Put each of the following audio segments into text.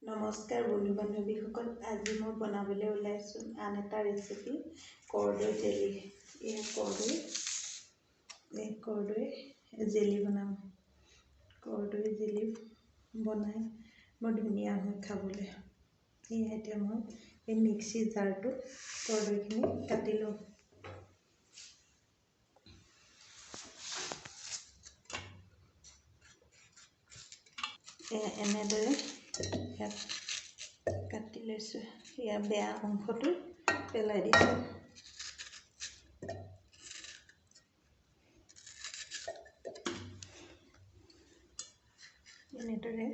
নমস্কাৰ বন্ধু বান্ধৱীসকল, আজি মই বনাবলৈ ওলাইছোঁ আন এটা ৰেচিপি কৰ্দৈ জেলি। এই কৰ্দৈ জেলি বনাম। কৰ্দৈ জেলি বনাই বৰ ধুনীয়া হয় খাবলৈ। সেয়ে এতিয়া মই এই মিক্সি জাৰটোত কৰ্দৈখিনি কাটি লওঁ। এনেদৰে ইয়াত কাটি লৈছোঁ। ইয়াৰ বেয়া অংশটো পেলাই দিছোঁ। এনেদৰে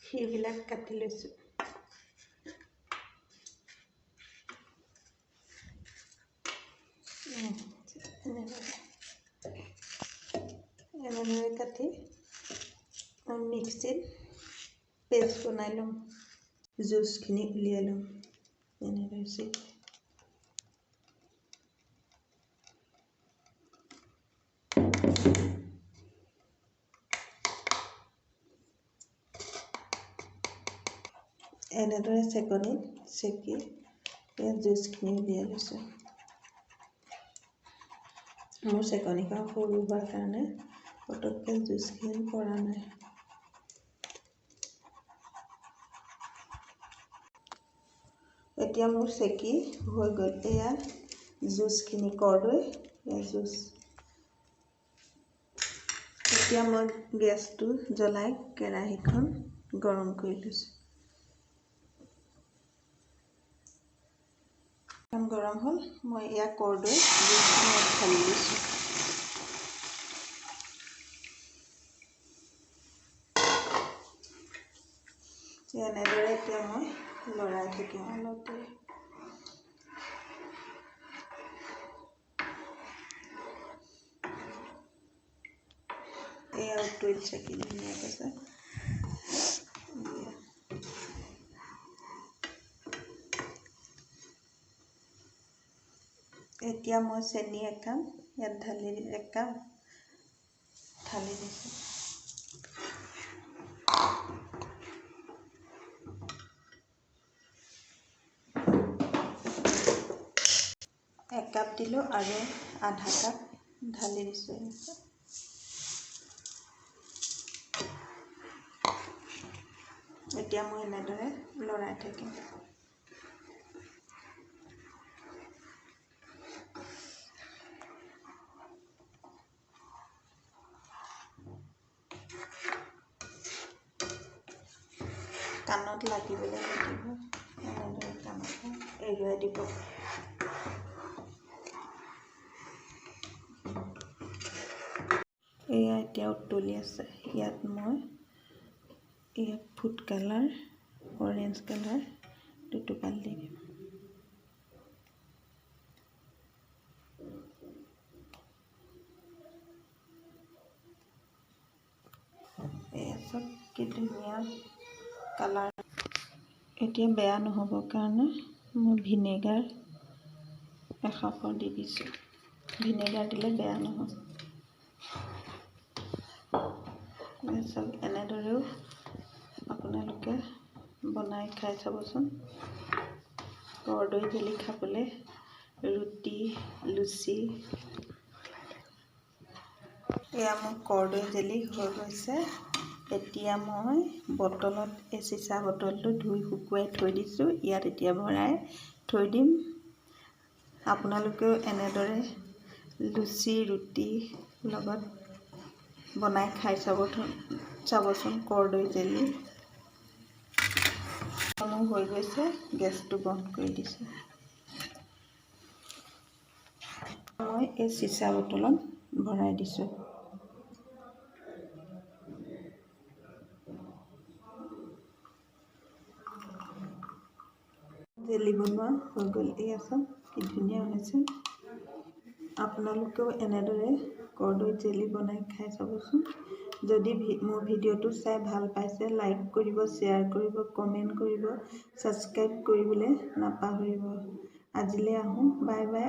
সেইবিলাক কাটি লৈছোঁ। এনেদৰে কাটি মিক্সিত পেষ্ট বনাই ল'ম। জুচখিনি উলিয়াই ল'ম। এনেদৰে চেকনিত চেকি জুচখিনি উলিয়াই লৈছোঁ। মোৰ চেকনিখন সৰু হোৱাৰ কাৰণে পটককৈ জুচখিনি পৰা নাই। এতিয়া মোৰ চেকি হৈ গ'ল। এয়া জুচখিনি কৰ্দৈ, এয়া জুচ। এতিয়া মই গেছটো জ্বলাই কেৰাহীখন গৰম কৰি লৈছোঁ। গৰম হ'ল, মই এয়া কৰ্দৈ জুচখিনি ঢালি দিছোঁ। এনেদৰে এতিয়া মই লৰাই থাকিম অলপ দেৰি। এয়া উতল চেকি ধুনীয়াকৈ আছে। এতিয়া মই চেনি একাপ ইয়াত ঢালি দিছোঁ। একাপ দিলোঁ আৰু আধা কাপ ঢালি দিছোঁ। এতিয়া মই এনেদৰে লৰাই থাকিম। কাণত লাগিবলৈ নিদিব। এনেদৰে কাণত এৰুৱাই দিব। এয়া এতিয়া উতলি আছে। ইয়াত মই ফুড কালাৰ, অৰেঞ্জ কালাৰ দুটোপাল দি দিম। এয়া চব কি ধুনীয়া কালাৰ। এতিয়া বেয়া নহ'বৰ কাৰণে মই ভিনেগাৰ এসাফৰ দি দিছোঁ। ভিনেগাৰ দিলে বেয়া নহয়। চব এনেদৰেও আপোনালোকে বনাই খাই চাবচোন। কৰ্দৈ জেলি খাবলৈ ৰুটি, লুচি। এয়া মোৰ কৰ্দৈ জেলি হৈ গৈছে। এতিয়া মই বটলত চিচা বটলটো ধুই শুকুৱাই থৈ দিছোঁ। ইয়াত এতিয়া ভৰাই থৈ দিম। আপোনালোকেও এনেদৰে লুচি, ৰুটি লগত বনাই খাই চাবচোন কৰ্দৈ জেলি। মোৰ হৈ গৈছে, গেছটো বন্ধ কৰি দিছোঁ। মই এই চিচা বটলত ভৰাই দিছোঁ। জেলি বনোৱা হৈ গ'ল। এই চব কি ধুনীয়া হৈছে। আপোনালোকেও এনেদৰে কৰ্দৈ জেলি বনাই খাই চাবচোন। যদি মোৰ ভিডিঅ'টো চাই ভাল পাইছে, লাইক কৰিব, শ্বেয়াৰ কৰিব, কমেণ্ট কৰিব, ছাবস্ক্ৰাইব কৰিবলৈ নাপাহৰিব। আজিলৈ আহোঁ। Bye bye.